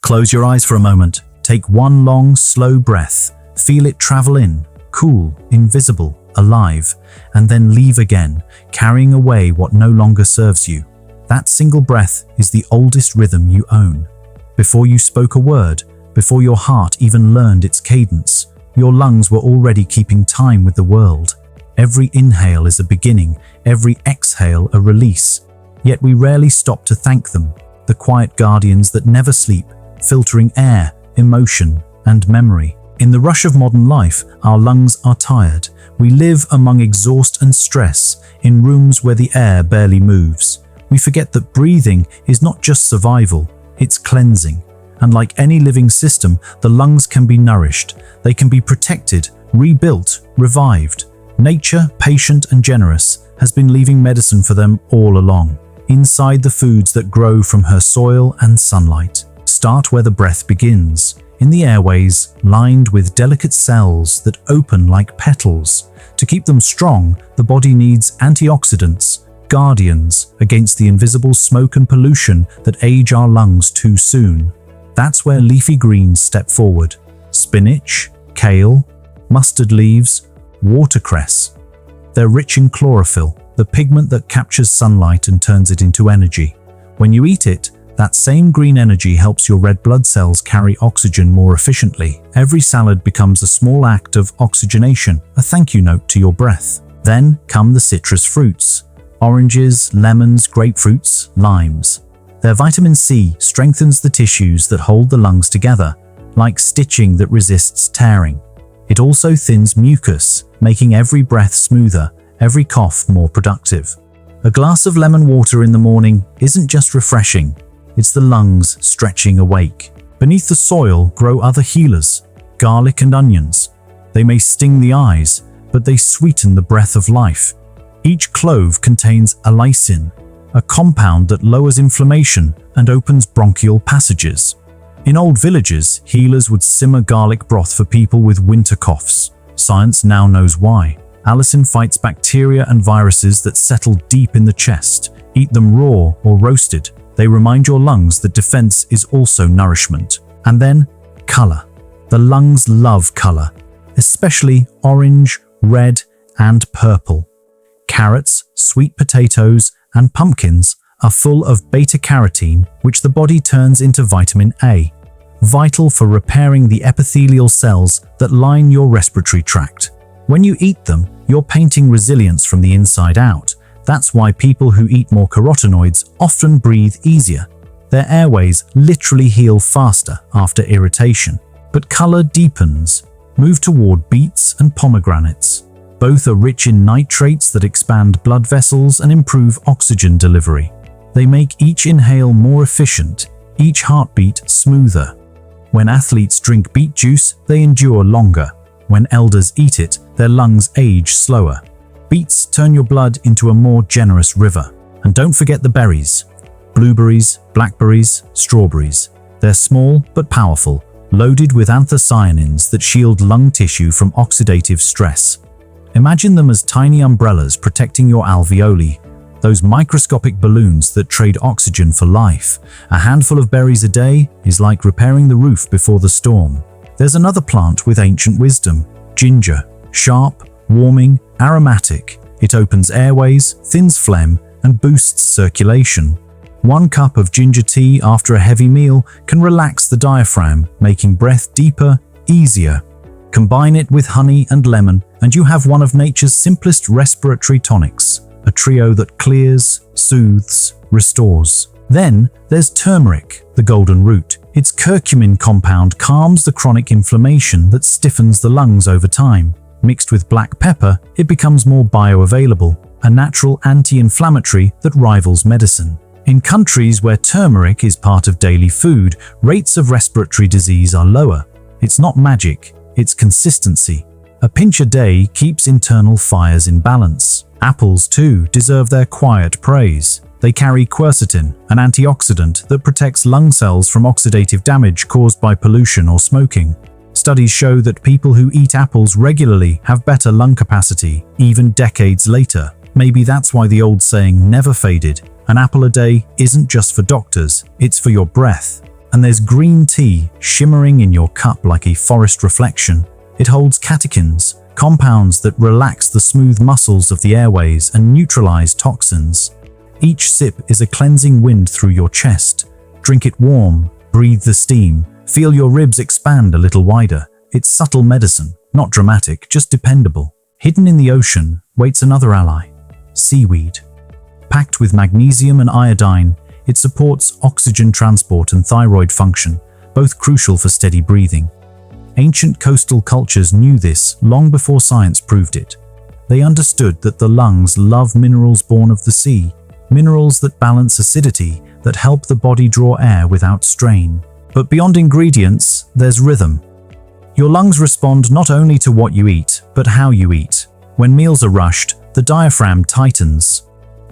Close your eyes for a moment. Take one long, slow breath. Feel it travel in, cool, invisible, alive, and then leave again, carrying away what no longer serves you. That single breath is the oldest rhythm you own. Before you spoke a word, before your heart even learned its cadence, your lungs were already keeping time with the world. Every inhale is a beginning, every exhale a release. Yet we rarely stop to thank them, the quiet guardians that never sleep, filtering air, emotion, and memory. In the rush of modern life, our lungs are tired. We live among exhaust and stress, in rooms where the air barely moves. We forget that breathing is not just survival, it's cleansing. And like any living system, the lungs can be nourished. They can be protected, rebuilt, revived. Nature, patient and generous, has been leaving medicine for them all along. Inside the foods that grow from her soil and sunlight. Start where the breath begins, in the airways, lined with delicate cells that open like petals. To keep them strong, the body needs antioxidants, guardians against the invisible smoke and pollution that age our lungs too soon. That's where leafy greens step forward. Spinach, kale, mustard leaves, watercress. They're rich in chlorophyll, the pigment that captures sunlight and turns it into energy. When you eat it, that same green energy helps your red blood cells carry oxygen more efficiently. Every salad becomes a small act of oxygenation, a thank you note to your breath. Then come the citrus fruits. Oranges, lemons, grapefruits, limes. Their vitamin C strengthens the tissues that hold the lungs together, like stitching that resists tearing. It also thins mucus, making every breath smoother, every cough more productive. A glass of lemon water in the morning isn't just refreshing, it's the lungs stretching awake. Beneath the soil grow other healers, garlic and onions. They may sting the eyes, but they sweeten the breath of life. Each clove contains allicin, a compound that lowers inflammation and opens bronchial passages. In old villages, healers would simmer garlic broth for people with winter coughs. Science now knows why. Allicin fights bacteria and viruses that settle deep in the chest. Eat them raw or roasted. They remind your lungs that defense is also nourishment. And then, color. The lungs love color, especially orange, red, and purple. Carrots, sweet potatoes, and pumpkins are full of beta-carotene, which the body turns into vitamin A, vital for repairing the epithelial cells that line your respiratory tract. When you eat them, you're painting resilience from the inside out. That's why people who eat more carotenoids often breathe easier. Their airways literally heal faster after irritation. But color deepens. Move toward beets and pomegranates. Both are rich in nitrates that expand blood vessels and improve oxygen delivery. They make each inhale more efficient, each heartbeat smoother. When athletes drink beet juice, they endure longer. When elders eat it, their lungs age slower. Beets turn your blood into a more generous river. And don't forget the berries. Blueberries, blackberries, strawberries. They're small but powerful, loaded with anthocyanins that shield lung tissue from oxidative stress. Imagine them as tiny umbrellas protecting your alveoli, those microscopic balloons that trade oxygen for life. A handful of berries a day is like repairing the roof before the storm. There's another plant with ancient wisdom, ginger. Sharp, warming, aromatic. It opens airways, thins phlegm, and boosts circulation. 1 cup of ginger tea after a heavy meal can relax the diaphragm, making breath deeper, easier. Combine it with honey and lemon, and you have one of nature's simplest respiratory tonics, a trio that clears, soothes, restores. Then there's turmeric, the golden root. Its curcumin compound calms the chronic inflammation that stiffens the lungs over time. Mixed with black pepper, it becomes more bioavailable, a natural anti-inflammatory that rivals medicine. In countries where turmeric is part of daily food, rates of respiratory disease are lower. It's not magic, it's consistency. A pinch a day keeps internal fires in balance. Apples, too, deserve their quiet praise. They carry quercetin, an antioxidant that protects lung cells from oxidative damage caused by pollution or smoking. Studies show that people who eat apples regularly have better lung capacity, even decades later. Maybe that's why the old saying never faded. An apple a day isn't just for doctors, it's for your breath. And there's green tea shimmering in your cup like a forest reflection. It holds catechins, compounds that relax the smooth muscles of the airways and neutralize toxins. Each sip is a cleansing wind through your chest. Drink it warm, breathe the steam, feel your ribs expand a little wider. It's subtle medicine, not dramatic, just dependable. Hidden in the ocean waits another ally, seaweed. Packed with magnesium and iodine, it supports oxygen transport and thyroid function, both crucial for steady breathing. Ancient coastal cultures knew this long before science proved it. They understood that the lungs love minerals born of the sea, minerals that balance acidity, that help the body draw air without strain. But beyond ingredients, there's rhythm. Your lungs respond not only to what you eat, but how you eat. When meals are rushed, the diaphragm tightens.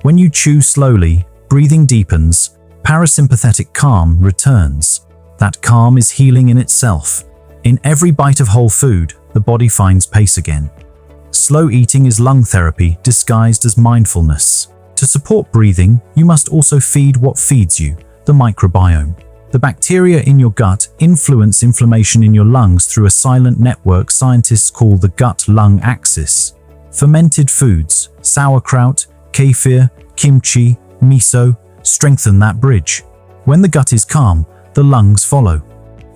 When you chew slowly, breathing deepens, parasympathetic calm returns. That calm is healing in itself. In every bite of whole food, the body finds pace again. Slow eating is lung therapy disguised as mindfulness. To support breathing, you must also feed what feeds you, the microbiome. The bacteria in your gut influence inflammation in your lungs through a silent network scientists call the gut-lung axis. Fermented foods, sauerkraut, kefir, kimchi, miso, strengthen that bridge. When the gut is calm, the lungs follow.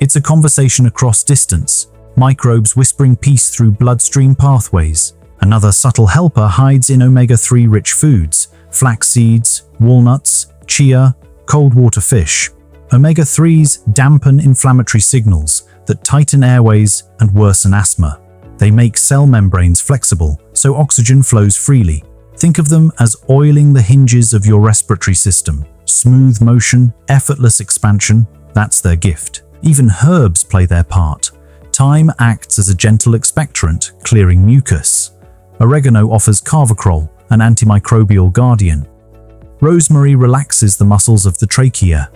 It's a conversation across distance, microbes whispering peace through bloodstream pathways. Another subtle helper hides in omega-3 rich foods, flax seeds, walnuts, chia, cold water fish. Omega-3s dampen inflammatory signals that tighten airways and worsen asthma. They make cell membranes flexible, so oxygen flows freely. Think of them as oiling the hinges of your respiratory system. Smooth motion, effortless expansion, that's their gift. Even herbs play their part. Thyme acts as a gentle expectorant, clearing mucus. Oregano offers carvacrol, an antimicrobial guardian. Rosemary relaxes the muscles of the trachea.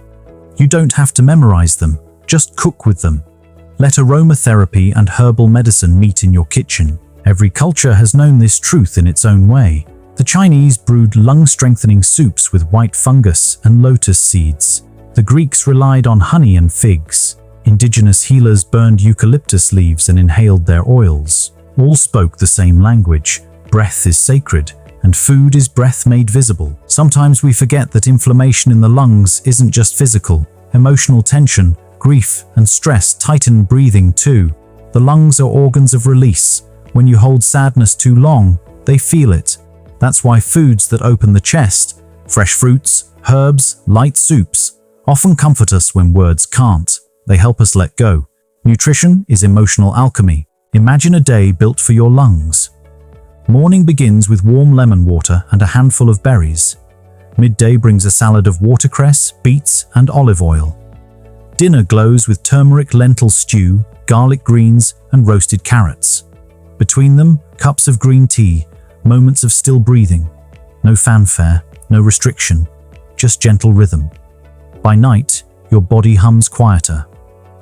You don't have to memorize them, just cook with them. Let aromatherapy and herbal medicine meet in your kitchen. Every culture has known this truth in its own way. The Chinese brewed lung-strengthening soups with white fungus and lotus seeds. The Greeks relied on honey and figs. Indigenous healers burned eucalyptus leaves and inhaled their oils. All spoke the same language. Breath is sacred, and food is breath made visible. Sometimes we forget that inflammation in the lungs isn't just physical. Emotional tension, grief, and stress tighten breathing too. The lungs are organs of release. When you hold sadness too long, they feel it. That's why foods that open the chest, fresh fruits, herbs, light soups, often comfort us when words can't. They help us let go. Nutrition is emotional alchemy. Imagine a day built for your lungs. Morning begins with warm lemon water and a handful of berries. Midday brings a salad of watercress, beets, and olive oil. Dinner glows with turmeric lentil stew, garlic greens, and roasted carrots. Between them, cups of green tea, moments of still breathing. No fanfare, no restriction, just gentle rhythm. By night, your body hums quieter.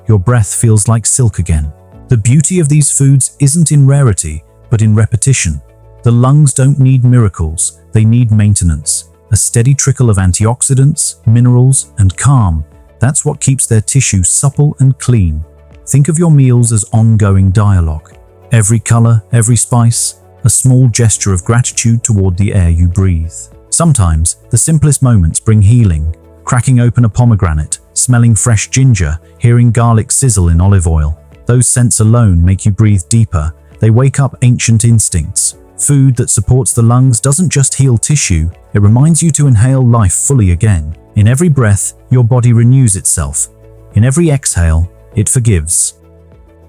Your breath feels like silk again. The beauty of these foods isn't in rarity, but in repetition. The lungs don't need miracles, they need maintenance. A steady trickle of antioxidants, minerals, and calm. That's what keeps their tissue supple and clean. Think of your meals as ongoing dialogue. Every color, every spice, a small gesture of gratitude toward the air you breathe. Sometimes, the simplest moments bring healing. Cracking open a pomegranate, smelling fresh ginger, hearing garlic sizzle in olive oil. Those scents alone make you breathe deeper. They wake up ancient instincts. Food that supports the lungs doesn't just heal tissue, it reminds you to inhale life fully again. In every breath, your body renews itself. In every exhale, it forgives.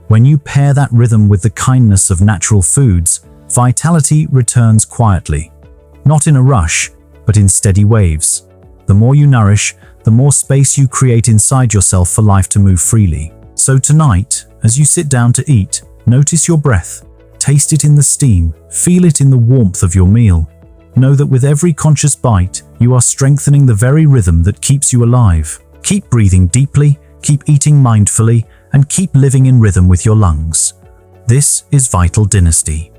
When you pair that rhythm with the kindness of natural foods, vitality returns quietly. Not in a rush, but in steady waves. The more you nourish, the more space you create inside yourself for life to move freely. So tonight, as you sit down to eat, notice your breath. Taste it in the steam, feel it in the warmth of your meal. Know that with every conscious bite, you are strengthening the very rhythm that keeps you alive. Keep breathing deeply, keep eating mindfully, and keep living in rhythm with your lungs. This is Vital Dynasty.